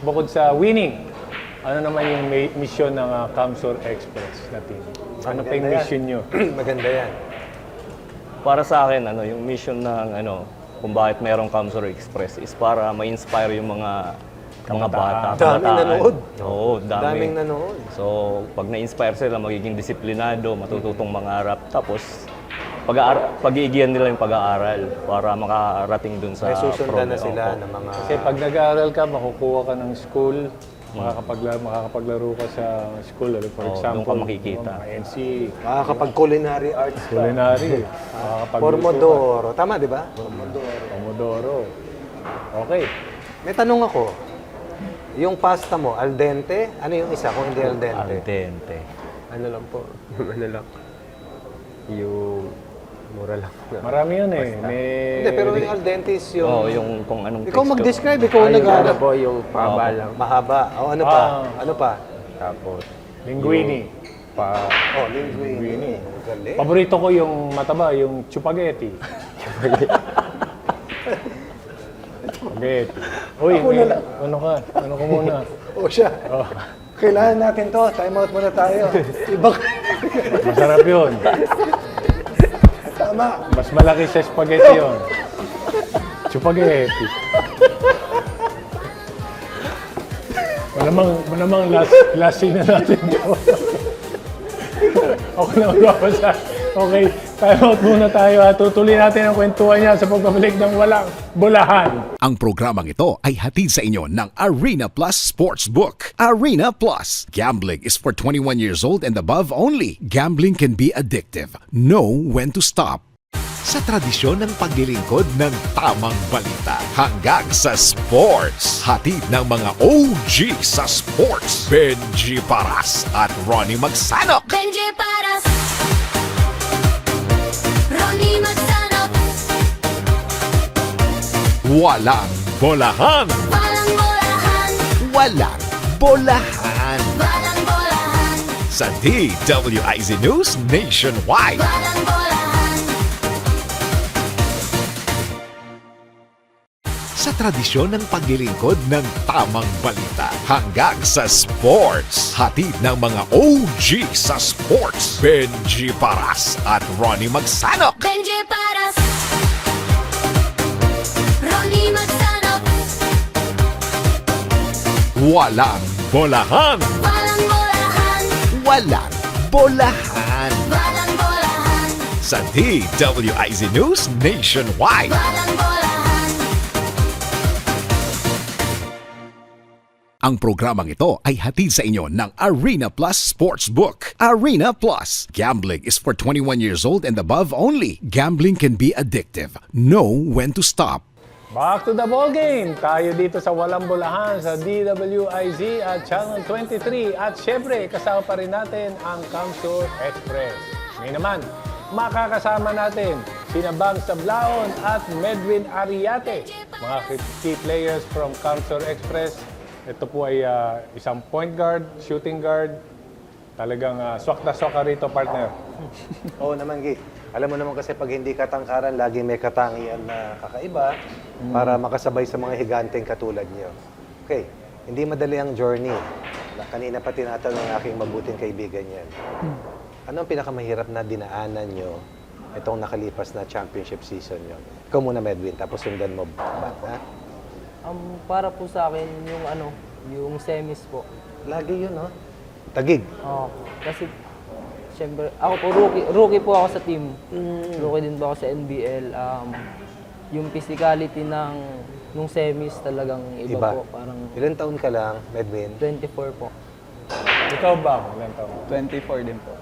bukod sa winning, ano naman yung mission ng Camsur Express na team? Ano pa yung Maganda yan. mission nyo? Maganda yan. Para sa akin, yung mission ng kung bakit mayroong Camsur Express is para ma-inspire yung mga mga bata. Daming kabataan. nanood. Oo, Daming nanood. So, pag na-inspire sila, magiging disiplinado, matututong mangarap. Tapos, pag-iigihan nila yung pag-aaral para makarating dun sa May susundan na sila Opo. ng mga... Kasi pag nag-aaral ka, makukuha ka ng school, makakapaglaro ka sa school. For Oo, example, doon ka makikita. mga NC, Makakapag-culinary arts ka. culinary, Pomodoro. Tama, di ba? Pomodoro. Okay. Ah. May tanong ako. Yung pasta mo, al dente? Ano yung isa kung hindi al dente? Al dente. Ano lang po, ano lang. Yung mura lang. Marami yun eh. Hindi, pero yung al dente is yung... Oo, yung kung anong Ikaw texture. mag-describe, ikaw ang Yung ano nag-aaral. po, yung paba lang. Mahaba. O ano pa? Ano pa? Tapos, Linguine. Oh, linguine. Galing. Paborito ko yung mataba, yung chupageti. Chupageti. Uy, ano ka? Ano ko muna? O siya. Oh, Kailangan natin to. Time out muna tayo. Iba. masarap yun. Tama. Mas malaki sa spaghetti yun. Chupageti. Malamang last scene na natin ito. Okay na magbabasa. Okay, time out muna tayo at tutuloy natin ang kwentuhan niya sa pagbabalik ng Walang Bulahan. Ang programang ito ay hatid sa inyo ng Arena Plus Sportsbook. Arena Plus. Gambling is for 21 years old and above only. Gambling can be addictive. Know when to stop. Sa tradisyon ng paglilingkod ng tamang balita hanggang sa sports. Hatid ng mga OG sa sports. Benji Paras at Ronnie Magsanok. Benji Paras, Ronnie Magsanok, Walang bolahan. Walang Bulahan, Walang bolahan. Walang Bulahan, Sa DWIZ News Nationwide. Walang Bulahan. Sa tradisyon ng paglilingkod ng tamang balita hanggang sa sports. Hatid ng mga OG sa sports. Benji Paras at Ronnie Magsanok. Benji Paras, Ronnie Magsanok, Walang bolahan. Walang Bulahan, Walang bolahan. Walang Bulahan, Sa DWIZ News Nationwide. Walang Bulahan. Ang programang ito ay hatid sa inyo ng Arena Plus Sportsbook. Arena Plus. Gambling is for 21 years old and above only. Gambling can be addictive. Know when to stop. Back to the ball game. Tayo dito sa Walang Bulahan sa DWIZ at Channel 23. At syempre, kasama pa rin natin ang Kamsur Express. Ngayon naman, makakasama natin sina Bang Sablaon at Medwin Ariate, mga key players from Kamsur Express. Ito po ay isang point guard, shooting guard. Talagang swak na swak ka rito, partner. Oo naman, Gi. Alam mo naman kasi pag hindi katangkaran, lagi may katangian na kakaiba para makasabay sa mga higanteng katulad niyo. Okay, hindi madali ang journey. Kanina pa tinatanong ng aking mabuting kaibigan yan. Ano ang pinakamahirap na dinaanan nyo itong nakalipas na championship season nyo? Ikaw muna, Medwin, tapos sundan mo. Ha? Para po sa akin, yung semis po. Lagi yun, no? Tagig. Oo. Kasi, syempre, ako po, rookie po ako sa team. Rookie din po ako sa NBL. Yung physicality nung semis talagang iba, po. Parang Ilan taon ka lang, Medwin? 24 po. Ikaw ba? Ilan taon? 24 din po.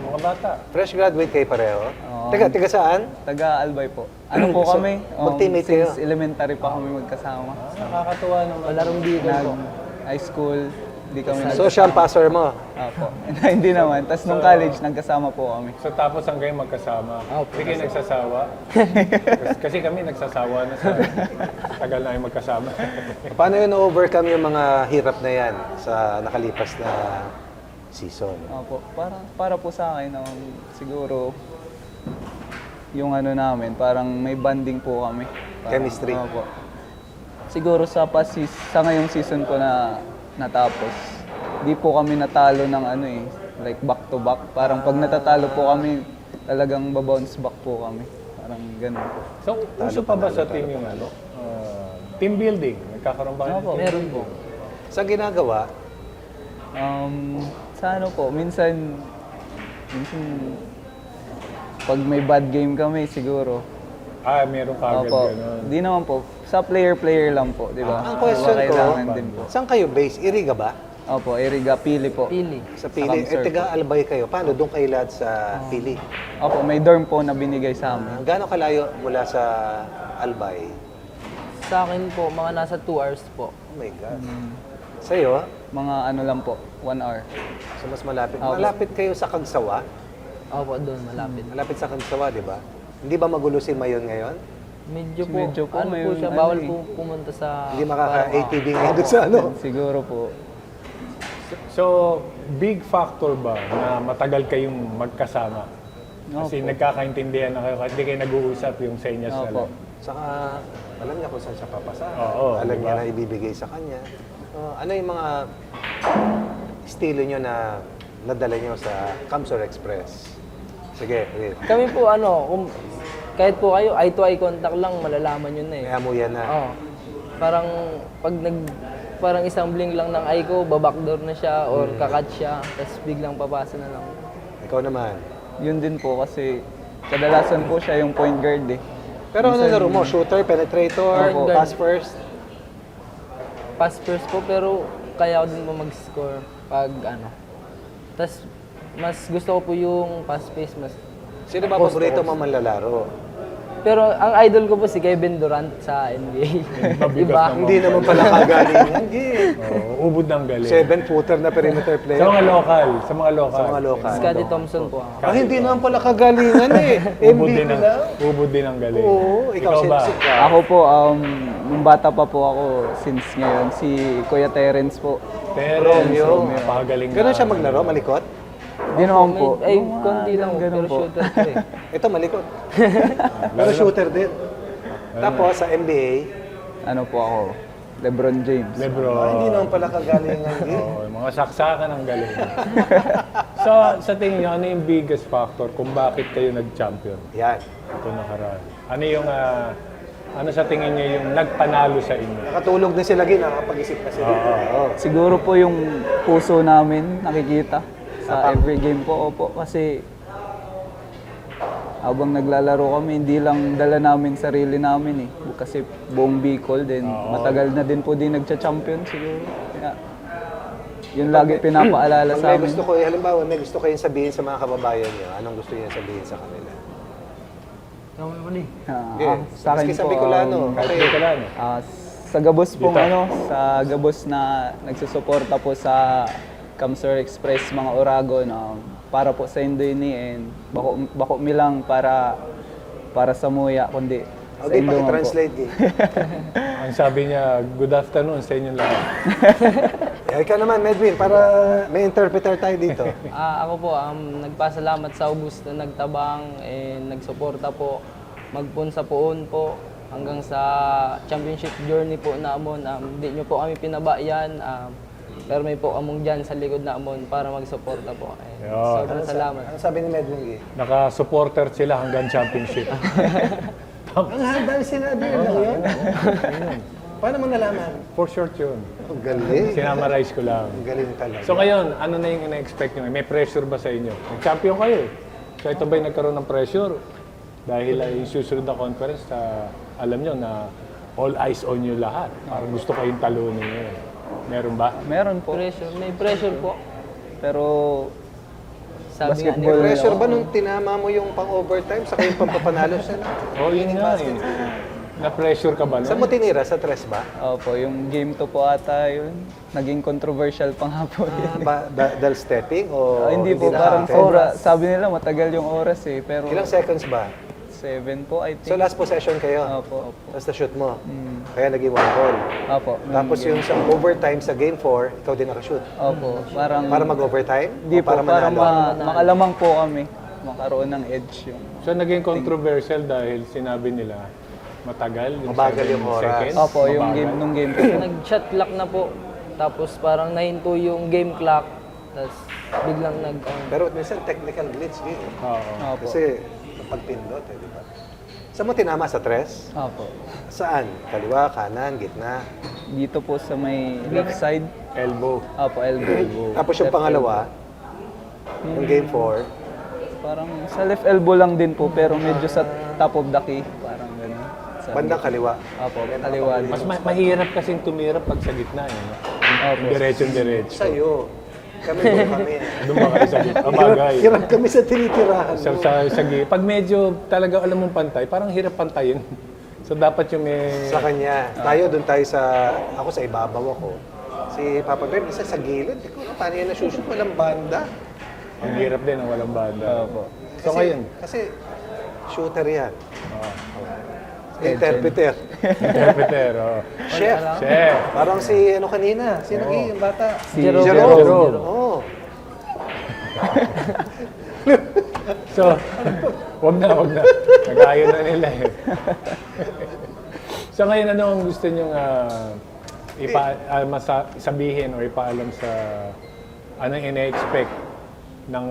Mga bata. Fresh graduate kayo pareho? Oo. Tiga saan? Taga-Albay po. Ano po So, kami? mag-teammate kayo? Since elementary pa kami magkasama. Nakakatuwa naman. Larong bigol po. High school, di kami So, siya ang passer mo? Opo. Hindi naman. Tapos nung college, nagkasama po kami. So tapos ang kayo magkasama. Hindi kayo nagsasawa. Kasi kami nagsasawa na sa tagal na yung magkasama. Paano yun na-overcome yung mga hirap na yan sa nakalipas na season? Opo. Para po sa akin, siguro, yung ano namin, parang may banding po kami. Chemistry. Opo. Siguro sa sa ngayong season ko na natapos, di po kami natalo ng like back to back. Parang pag natatalo po kami, talagang babounce back po kami. Parang ganun po. So, uso pa ba sa team yung team building? Nagkakaroon ba kayo? Meron po. Sa ginagawa, Sa ano po, minsan pag may bad game kami siguro. Meron kagad Opo. ganun. Di naman po. Sa player lang po, di ba? ang question ko, Kailangan din po. saan kayo base? Iriga ba? Opo, Iriga, Pili po. Pili. Sa Pili. Kamsur po. Taga-Albay kayo. Paano? Doon kayo lahat sa Pili. Opo, may dorm po na binigay sa amin. Gaano kalayo mula sa Albay? Sa akin po, mga nasa 2 hours po. Oh my God. Sa'yo, Mga ano lang po, 1 hour. so mas malapit. Opo. Malapit kayo sa Kagsawa? Opo, doon, malapit. Malapit sa Kagsawa, di ba? Hindi ba magulo si Mayon ngayon? Medyo po, ano may po siya, ano bawal eh. po pumunta sa... Hindi makaka-ATV ngayon doon sa ano? Siguro po. So, big factor ba na matagal kayong magkasama? Kasi Opo. nagkakaintindihan na kayo, hindi kayo nag-uusap yung senyas na Opo. lang. Saka, alam niya kung saan siya papasa. Oo, alam di niya ba? na ibibigay sa kanya. Ano yung mga estilo niyo na nadala niyo sa Kamsur Express? Sige, Will. Kami po, kahit po kayo, eye-to-eye contact lang, malalaman yun na eh. Kaya mo yan na. Oo. Parang, parang isang blink lang ng eye ko, babackdoor na siya, or kakat siya, tapos biglang papasa na lang. Ikaw naman. Yun din po kasi kadalasan po siya yung point guard eh. Pero ano laro mo? Shooter, penetrator, Opo. pass first? Pass first po, pero kaya ko din po mag-score pag Tapos, mas gusto ko po yung pass pace, mas... Sino ba Post paborito to mo manlalaro? Pero ang idol ko po si Kevin Durant sa NBA. Mabigat Iba? naman. Hindi naman pala kagalingan, Gil. Ubod ng galing. 7-footer na perimeter Sa player. mga lokal, sa mga lokal. Sa mga lokal. Scottie Thompson po ako. Hindi naman pala kagalingan eh. Ubod din MVP ang, lang. ubod din ang galing. Oo, ikaw ba? Ako po, nung bata pa po ako, since ngayon, si Kuya Terence po. Terence, Romeo. napakagaling na. Ganun siya maglaro, malikot? Di naman po. Ay, konti lang, ganun pero po. shooter ko eh. Ito, malikot. Pero shooter din. Tapos sa NBA, Ano po ako, LeBron James. Lebron. hindi naman pala kagalingan, Gil. Oo, mga saksakan ang galing. So, sa tingin niyo, ano yung biggest factor kung bakit kayo nag-champion Yan. ito nakaraan? Ano yung, ano sa tingin niyo yung nagpanalo sa inyo? Nakatulog na sila, Gil. Nakapag-isip na sila. Oo. Siguro po yung puso namin nakikita sa every game po. Opo, kasi habang naglalaro kami, hindi lang dala namin sarili namin eh. Kasi buong Bicol din, matagal na din po din nagcha-champion siguro. Kaya, yun lagi pinapaalala Pag sa may amin. gusto ko, halimbawa, may gusto kayong sabihin sa mga kababayan niyo, anong gusto niyo sabihin sa kanila? Sa akin Maski sa po, Bicolano. Kahit Okay. di ka lang. sa Gabos pong Dito. sa Gabos na nagsusuporta po sa Kamsur Express mga Oragon para po sa Indoyni and bako milang para sa Muya kundi sa Okay, Indo man po. paki-translate, Gil. Ang sabi niya, good afternoon sa inyo lahat. Ikaw naman, Medwin, para may interpreter tayo dito. Ako po, nagpasalamat sa ubus na nagtabang, nagsuporta po, magpunsa poon po, hanggang sa championship journey po na amon. Hindi nyo po kami pinabayan, pero may po among dyan sa likod na amon para magsuporta po. Sobrang salamat. Ano sabi ni Medwin, Gil? Naka-supporter sila hanggang championship. Ang haba sinabi yun lang yun. Paano mo nalaman? For short yun. Ang galing. Sinamarize ko lang. Ang galing talaga. So ngayon, ano na yung ina-expect nyo? May pressure ba sa inyo? Nag-champion kayo. So ito ba'y nagkaroon ng pressure? Dahil yung susunod na conference, alam nyo na all eyes on you lahat. Parang gusto kayong talunin ngayon. Meron ba? Meron po. May pressure po. Pero Sabi nga Basketball. nila, Pressure ba nung tinama mo yung pang-overtime sa kayong pampapanalo siya? Oo, yun nga eh. Na-pressure ka ba Saan nun? mo tinira? Sa tres ba? opo, yung game to po ata yun. Naging controversial pa nga po yun. Dahil stepping o Hindi po, na parang affect? sobra. Sabi nila matagal yung oras eh. Pero Ilang seconds ba? 7 po, I think. So last possession kayo? Opo. Tapos na-shoot mo? Kaya naging one goal. Opo. Tapos yung sa overtime sa game 4, ikaw din nakashoot. Opo. Parang, Para mag-overtime? hindi O po, para manalo? makalamang po kami. Makaroon ng edge yung... So naging controversial dahil sinabi nila matagal, yung Mabagal 7 yung oras. seconds. Opo, yung Mabagal. game, nung game po. nag-shot clock na po. Tapos parang nahinto yung game clock. Tapos biglang Pero minsan technical glitch. Oo. Opo. Kasi pagpindot, di ba? Saan mo tinama? Sa tres? Opo. Saan? Kaliwa, kanan, gitna? Dito po sa may left side. Elbow. Opo, elbow. Tapos yung Left pangalawa, yung game 4, Parang sa left elbow lang din po, pero medyo sa top of the key. Parang gano'n. Sa- bandang kaliwa. Opo, kaliwa din. Mas mahirap kasing tumirap pag sa gitna. Eh, no? Opo. Diretso-diretso. Sa'yo. Kami doon kami. Doon ba kayo sa gitna? Bagay. Hirap kami sa tinitirahan mo. Pag medyo talaga alam mong pantay, parang hirap pantayin. So dapat yung may... Sa kanya. Doon tayo sa... Ako sa ibabaw ako. Si Papa Bear, isa sa gilid. Hindi ko alam paano yan nasushoot. Walang banda. Ang hirap din ang walang banda. Opo. So ngayon, Kasi shooter yan. Interpreter. interpreter, oh. Chef. Chef. Parang si ano kanina. Sino yung bata? Si Jerome. Oo. So, wag na. Nag-ayon na nila eh. So ngayon, ano ang gusto nyong sabihin o ipaalam sa anong ina-expect ng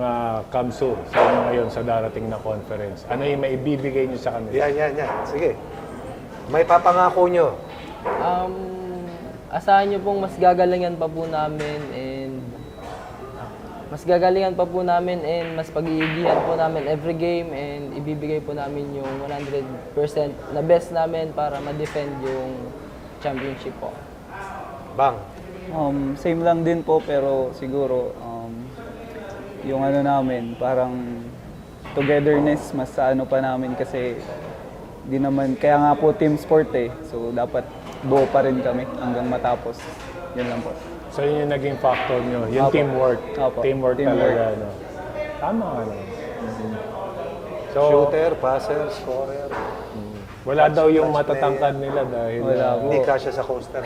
KAMSU sa inyo ngayon sa darating na conference? Ano yung maibibigay nyo sa kanila? Yan. Sige. May papangako nyo. Asahan nyo pong mas gagalingan pa po namin and mas pag-iigihan po namin every game and ibibigay po namin yung 100% na best namin para ma-defend yung championship po. Bang. Same lang din po, pero siguro yung ano namin, parang togetherness mas sa ano pa namin kasi di naman, kaya nga po team sport eh. So dapat buo pa rin kami hanggang matapos. Yun lang po. So yun yung naging factor nyo, yung Opo. teamwork. Opo. Teamwork Teamwork. talaga. No? Tama ka no? So, Shooter, passer, scorer. wala daw yung matatangkad nila dahil Wala po. Hindi kasya sa coaster.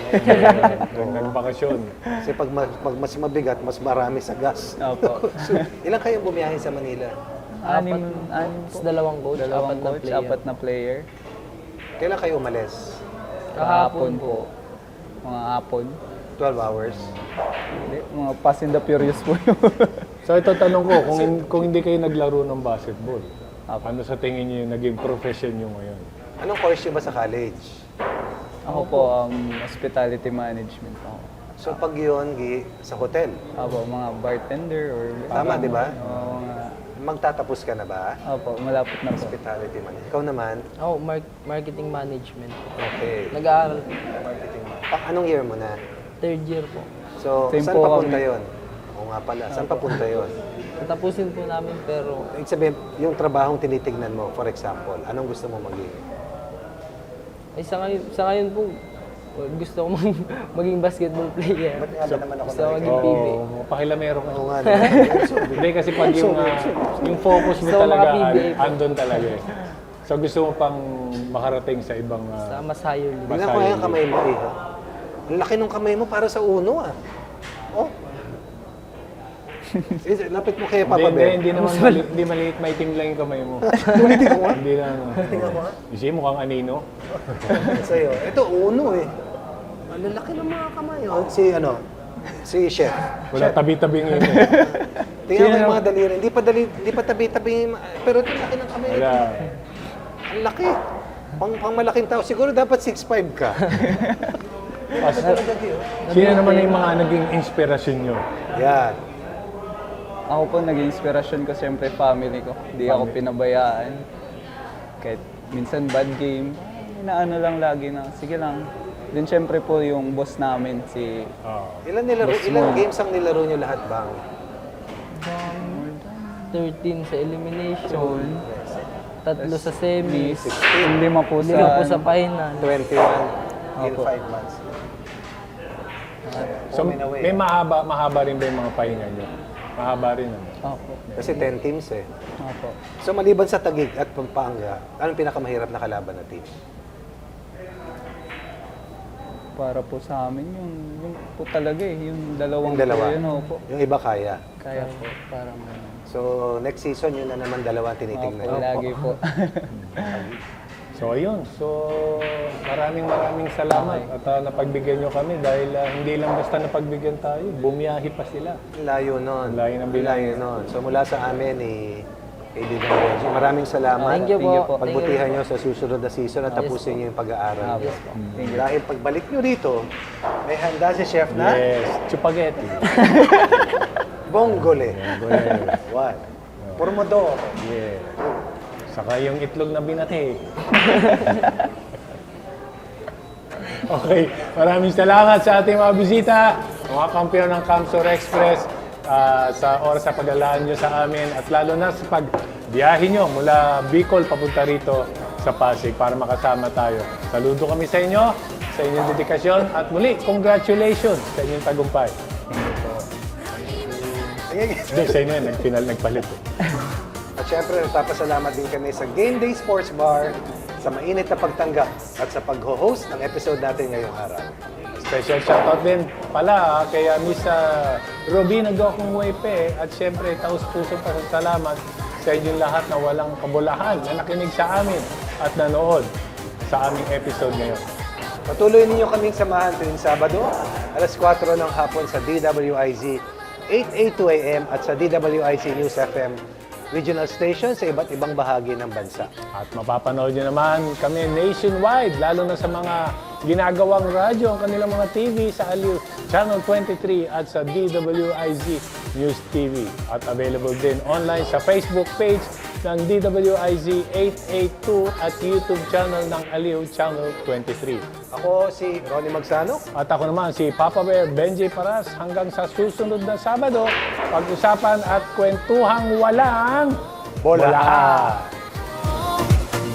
nagbakasyon. Kasi pag mas mabigat, mas marami sa gas. Opo. Ilan kayong bumiyahe sa Manila? Anim Tapos po. dalawang coach, Dalawang apat na coach, player. apat na player. Kailan kayo umalis? Kahapon po. Mga hapon. 12 hours. Hindi, mga Fast and the Furious po yun. So ito tanong ko, kung hindi kayo naglaro ng basketball, Opo. ano sa tingin niyo yung naging profession niyo ngayon? Anong course nyo ba sa college? Ako po, hospitality management ako. So pag yun, sa hotel. Ako, mga bartender or... Tama, di ba? Oo, mga... Magtatapos ka na ba? Opo, malapit na po. Hospitality man. Ikaw naman? Oh, marketing management po. Okay. Nag-aaral Anong year mo na? third year po. So, Same saan po papunta kami. yun? Oo nga pala. Saan papunta yun? Tapusin po namin pero Ibig sabihin, yung trabahong tinitignan mo, for example, anong gusto mo maging? ay sa ngayon po gusto ko maging basketball player. Ba't nga ba naman ako Gusto ko maging PB. Pakilamero ka. Oo nga. Hindi kasi pag yung focus mo Gusto ko talaga, maka-PBA po. andun talaga eh. So gusto mo pang makarating sa ibang... Sa mas higher league. Tingnan ko nga yung kamay mo, Iho. Ang laki ng kamay mo para sa uno, ah. Oh. Lapit mo kay Papa Bear. Hindi naman hindi maliit, maitim lang yung kamay mo. Hindi na. Isip mo kang anino. Sa'yo. Ito, uno eh. Ang lalaki ng mga kamay. Oh. Si Chef. Wala tabi-tabing yun eh. Tingnan mo yung mga daliri. Hindi pa tabi-tabi. Pero ito laki ng kamay. Wala. Ang laki. Pang malaking tao. Siguro dapat 6'5 ka. Sino naman yung mga naging inspirasyon nyo? Yan. Ako po, naging inspirasyon ko siyempre family ko. Hindi ako pinabayaan. Kahit minsan bad game, inaano lang lagi na, sige lang. Then siyempre po yung boss namin, si... Ilan games ang nilaro nyo lahat, Bang? 13 sa elimination, 3 sa semis, 5 po 5 po sa final. 21 in Opo. 5 months. So may mahaba rin ba yung mga pahinga nyo? Mahaba rin ano? Opo. Kasi 10 teams eh. Opo. So maliban sa Taguig at Pampanga, anong pinakamahirap na kalaban na team? Para po sa amin, yung po talaga eh, yung dalawang Yung dalawa. po yun, opo. Yung iba kaya. Kaya po, parang So next season, yun na naman dalawa tinitingnan opo, nyo. lagi po. So ayun, so maraming salamat at napagbigyan nyo kami dahil hindi lang basta napagbigyan tayo, bumiyahe pa sila. Layo nun. Layo ng Layo nun. So mula sa amin, kaibigan Benji. Maraming salamat. Thank you po. Pagbutihan nyo sa susunod na season at tapusin nyo yung pag-aaral. Yes po. Dahil pagbalik nyo rito, may handa si Chef na Yes, chupageti. Bongole. What? Pormodoro. Yeah. Saka yung itlog na binati. Okay, maraming salamat sa ating mga bisita, mga kampiyon ng Kamsur Express, sa oras sa paglalaan nyo sa amin at lalo na sa pagbiyahe nyo mula Bicol papunta rito sa Pasig para makasama tayo. Saludo kami sa inyo, sa inyong dedikasyon at muli, congratulations sa inyong tagumpay. Hindi, sa inyo nagpalit. At syempre, nagpapasalamat din kami sa Game Day Sports Bar sa mainit na pagtanggap at sa pag-host ng episode natin ngayong araw. Special shoutout din pala kay Miss Robina Gokong Wepe at syempre taus-puso pasasalamat sa inyong lahat na walang kabulahan na nakinig sa amin at nanood sa aming episode ngayon. Patuloy ninyo kaming samahan tuwing Sabado, alas 4 ng hapon sa DWIZ 882 AM at sa DWIZ News FM regional station sa iba't ibang bahagi ng bansa. At mapapanood nyo naman kami nationwide, lalo na sa mga ginagawang radyo, ang kanilang mga TV sa Aliw Channel 23 at sa DWIZ News TV. At available din online sa Facebook page ng DWIZ 882 at YouTube channel ng Aliw Channel 23. Ako si Ronnie Magsanok. At ako naman si Papa Bear Benji Paras. Hanggang sa susunod na Sabado, pag-usapan at kwentuhang walang Bolahan.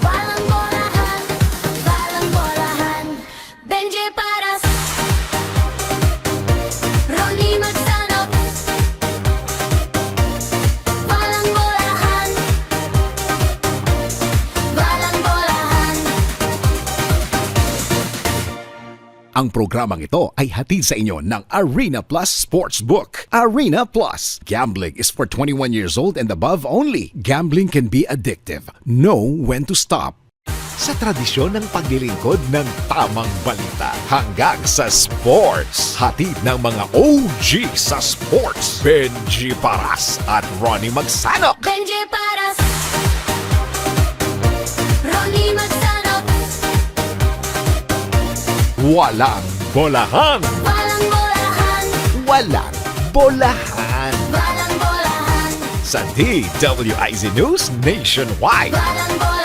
Walang bolahan, walang bolahan. Benji Paras, Ronnie Magsanok. Walang bolahan, walang bolahan. Ang programang ito ay hatid sa inyo ng Arena Plus Sportsbook. Arena Plus. Gambling is for 21 years old and above only. Gambling can be addictive. Know when to stop. Sa tradisyon ng paglilingkod ng tamang balita hanggang sa sports. Hatid ng mga OG sa sports. Benji Paras at Ronnie Magsanok. Benji Paras, Ronnie Magsanok. Walang bolahan. Walang bolahan, Walang bolahan. walang bolahan. Sa DWIZ News Nationwide. Walang bolahan.